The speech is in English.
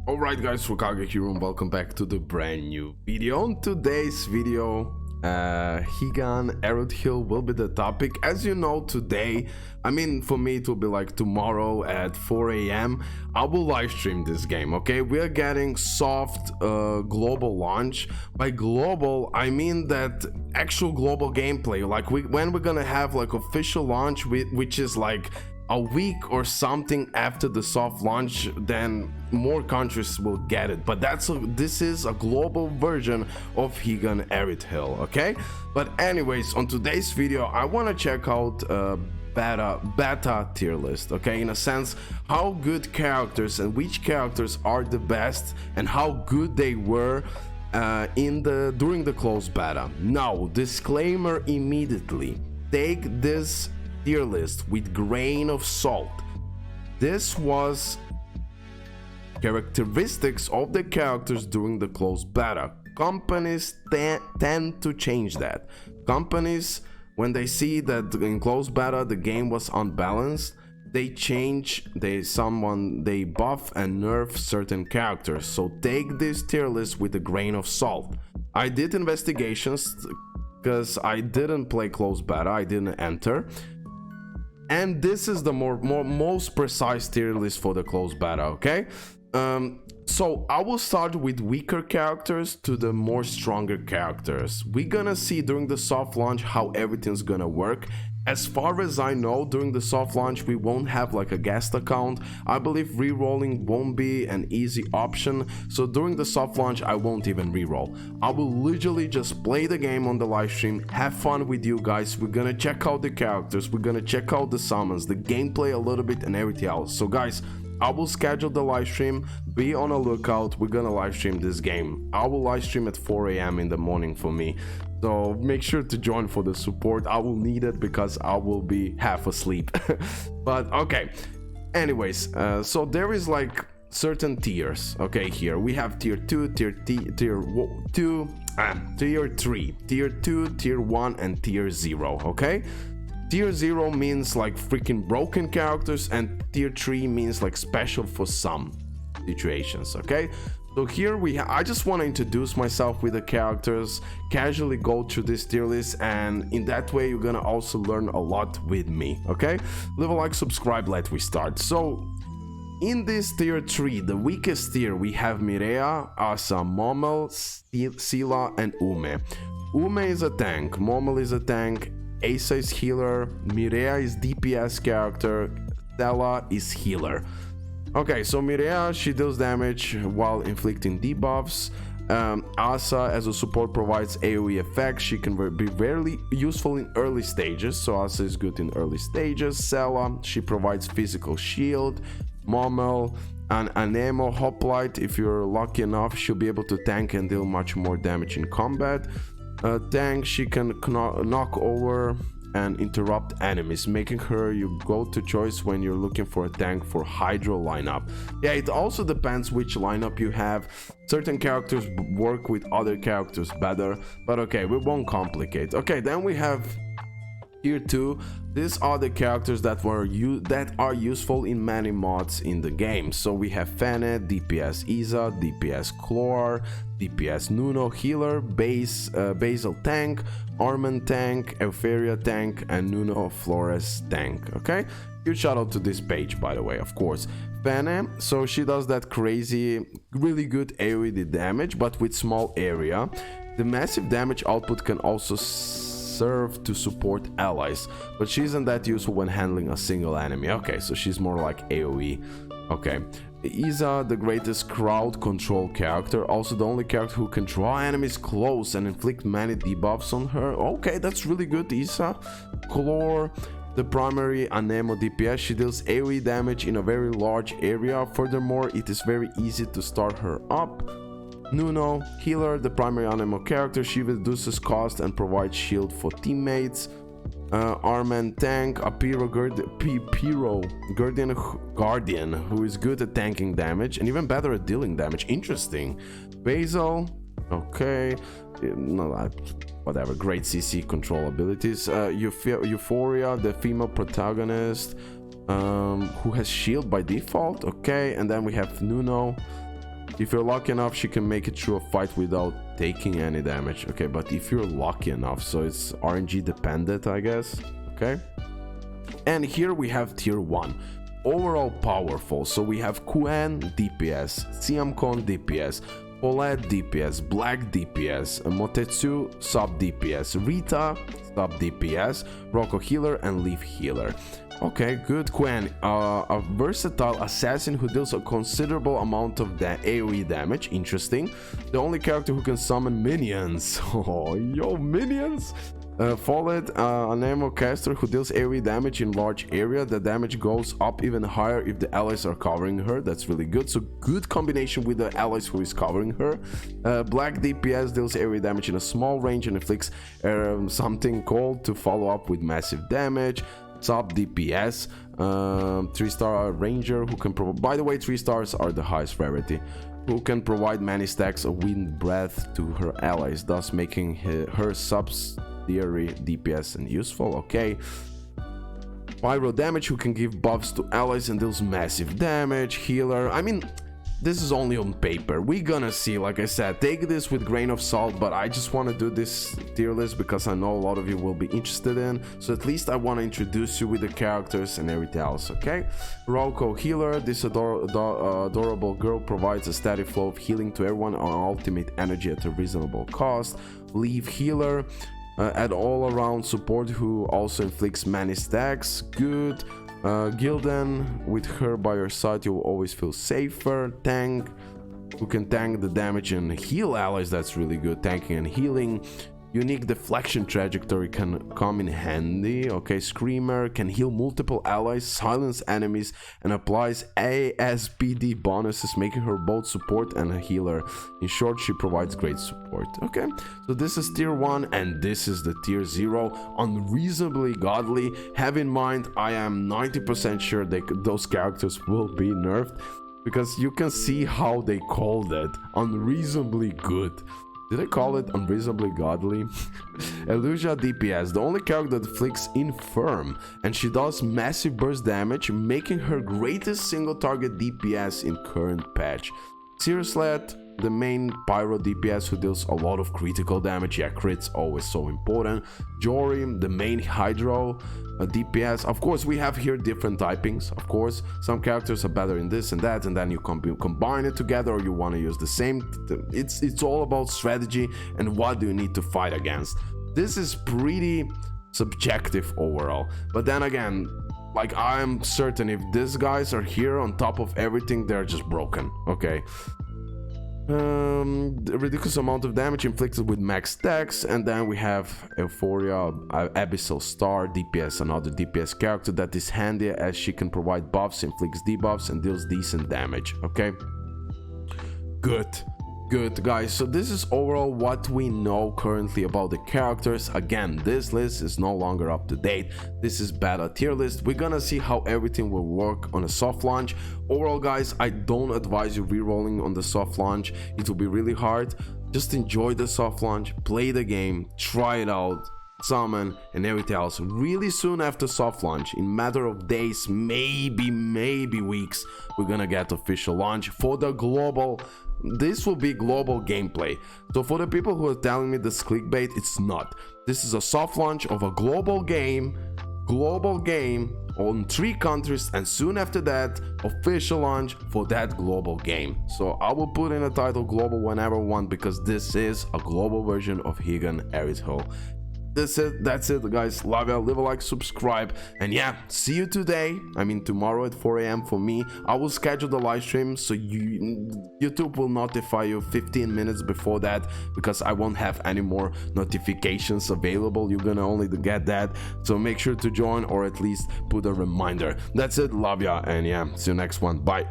Alright guys, RoKage here and welcome back to the brand new video. On today's video, Higan Eruthyll will be the topic. As you know, today, for me it will be like tomorrow at 4 a.m. I will live stream this game, okay? We are getting soft global launch. By global, I mean that actual global gameplay. Like when we're gonna have like official launch, which is like a week or something after the soft launch, then more countries will get it. But this is a global version of Higan Eruthyll, okay? But anyways, on today's video I want to check out beta tier list, okay? In a sense, how good characters and which characters are the best and how good they were during the closed beta. Now, disclaimer immediately, take this tier list with grain of salt. This was characteristics of the characters during the closed beta. Companies tend to change that. Companies, when they see that in closed beta the game was unbalanced, they change, they buff and nerf certain characters. So take this tier list with a grain of salt. I did investigations because I didn't play closed beta, I didn't enter. And this is the most precise tier list for the closed beta, okay? So I will start with weaker characters to the more stronger characters. We're gonna see during the soft launch how everything's gonna work. As far as I know, during the soft launch we won't have like a guest account. I believe re-rolling won't be an easy option, so during the soft launch I won't even re-roll. I will literally just play the game on the live stream, have fun with you guys. We're gonna check out the characters, we're gonna check out the summons, the gameplay a little bit and everything else. So guys, I will schedule the live stream, be on a lookout. We're gonna live stream this game. I will live stream at 4 a.m. in the morning for me, so make sure to join for the support. I will need it because I will be half asleep. But okay, anyways, so there is like certain tiers, okay? Here we have tier 2, tier 3, tier 2, tier 1 and tier 0, okay? Tier 0 means like freaking broken characters, and tier 3 means like special for some situations, okay? So here I just want to introduce myself with the characters, casually go through this tier list, and in that way you're gonna also learn a lot with me, okay? Leave a like, subscribe, let we start. So in this tier 3, the weakest tier, we have Mireia, Asa, Momel, Scylla and Ume. Ume is a tank, Momel is a tank, Asa is healer, Mireia is DPS character, Stella is healer. Okay, so Mireia, she deals damage while inflicting debuffs. Asa as a support provides AoE effects. She can be very useful in early stages, so Asa is good in early stages. Stella, she provides physical shield. Momel, an Anemo hoplite, if you're lucky enough, she'll be able to tank and deal much more damage in combat. Tank, she can knock over and interrupt enemies, making her your go-to choice when you're looking for a tank for Hydro lineup. Yeah, it also depends which lineup you have. Certain characters work with other characters better, but okay, we won't complicate. Okay, then we have tier 2. These are the characters that are useful in many mods in the game. So we have Fene, DPS Isa, DPS Chlor, DPS Nuno healer, Basil tank, Armand tank, Euphoria tank, and Nuno Flores tank, okay? Huge shout out to this page, by the way, of course. Fene, so she does that crazy, really good AoE damage, but with small area. The massive damage output can also serve to support allies, but she isn't that useful when handling a single enemy. Okay, so she's more like AoE. Okay, Isa, the greatest crowd control character, also the only character who can draw enemies close and inflict many debuffs on her. Okay, that's really good. Isa. Chlor, the primary Anemo DPS, she deals AoE damage in a very large area. Furthermore, it is very easy to start her up. Nuno, healer, the primary Anemo character, she reduces cost and provides shield for teammates. Armand tank, a Guardian who is good at tanking damage and even better at dealing damage. Interesting. Basil, okay, whatever, great CC control abilities. Euphoria, the female protagonist, who has shield by default. Okay, and then we have Nuno, If you're lucky enough, she can make it through a fight without taking any damage. Okay, but if you're lucky enough, so it's RNG dependent, I guess. Okay. And here we have tier 1. Overall powerful. So we have Quen DPS, Siamkon DPS, Paulette DPS, Black DPS, Motetsu sub DPS, Rita sub DPS, RoKage healer, and Leaf healer. Okay, good. Quen, a versatile assassin who deals a considerable amount of the AoE damage. Interesting. The only character who can summon minions. Oh, yo, minions! Follett, an ammo caster who deals AoE damage in large area. The damage goes up even higher if the allies are covering her. That's really good. So good combination with the allies who is covering her. Black DPS deals AoE damage in a small range and inflicts something called to follow up with massive damage. Sub DPS, 3-star ranger who can provide, by the way, 3 stars are the highest rarity, who can provide many stacks of wind breath to her allies, thus making her subsidiary DPS and useful. Okay. Pyro damage who can give buffs to allies and deals massive damage. Healer, I mean, this is only on paper. We're gonna see, like I said, take this with grain of salt, but I just want to do this tier list because I know a lot of you will be interested in, so at least I want to introduce you with the characters and everything else. Okay. RoKage healer, this adorable girl provides a steady flow of healing to everyone on ultimate energy at a reasonable cost. Leaf healer, add all around support who also inflicts many stacks. Good. Gildan, with her by your side, you'll always feel safer. Tank, who can tank the damage and heal allies. That's really good. Tanking and healing. Unique deflection trajectory can come in handy. Okay, Screamer can heal multiple allies, silence enemies, and applies ASPD bonuses, making her both support and a healer. In short, she provides great support. Okay, so this is tier 1 and this is the tier 0. Unreasonably godly. Have in mind, I am 90% sure those characters will be nerfed, because you can see how they called it. Unreasonably good. Did I call it unreasonably godly? Elusia DPS, the only character that inflicts infirm, and she does massive burst damage, making her greatest single target DPS in current patch. Searslet, the main pyro DPS who deals a lot of critical damage. Yeah, crits always so important. Jory, the main hydro DPS. Of course, we have here different typings. Of course, some characters are better in this and that, and then you combine it together, or you want to use the same. It's all about strategy and what do you need to fight against. This is pretty subjective overall, but then again, like, I'm certain if these guys are here on top of everything, they're just broken. Okay. The ridiculous amount of damage inflicted with max stacks, and then we have Euphoria, Abyssal Star DPS, another DPS character that is handy as she can provide buffs, inflicts debuffs, and deals decent damage. Okay, good guys. So this is overall what we know currently about the characters. Again, this list is no longer up to date. This is beta tier list. We're gonna see how everything will work on a soft launch. Overall, guys, I don't advise you re-rolling on the soft launch. It will be really hard. Just enjoy the soft launch, play the game, try it out, summon, and everything else. Really soon after soft launch, in matter of days, maybe weeks, we're gonna get official launch for the global. This will be global gameplay. So for the people who are telling me this clickbait, it's not. This is a soft launch of a global game on 3 countries, and soon after that, official launch for that global game. So I will put in a title global whenever I want, because this is a global version of Higan Eruthyll. That's it, guys. Love you, leave a like, subscribe, and yeah, see you tomorrow at 4 AM for me. I will schedule the live stream, so YouTube will notify you 15 minutes before that, because I won't have any more notifications available. You're gonna only get that, so make sure to join, or at least put a reminder. That's it, love ya, and yeah, see you next one, bye.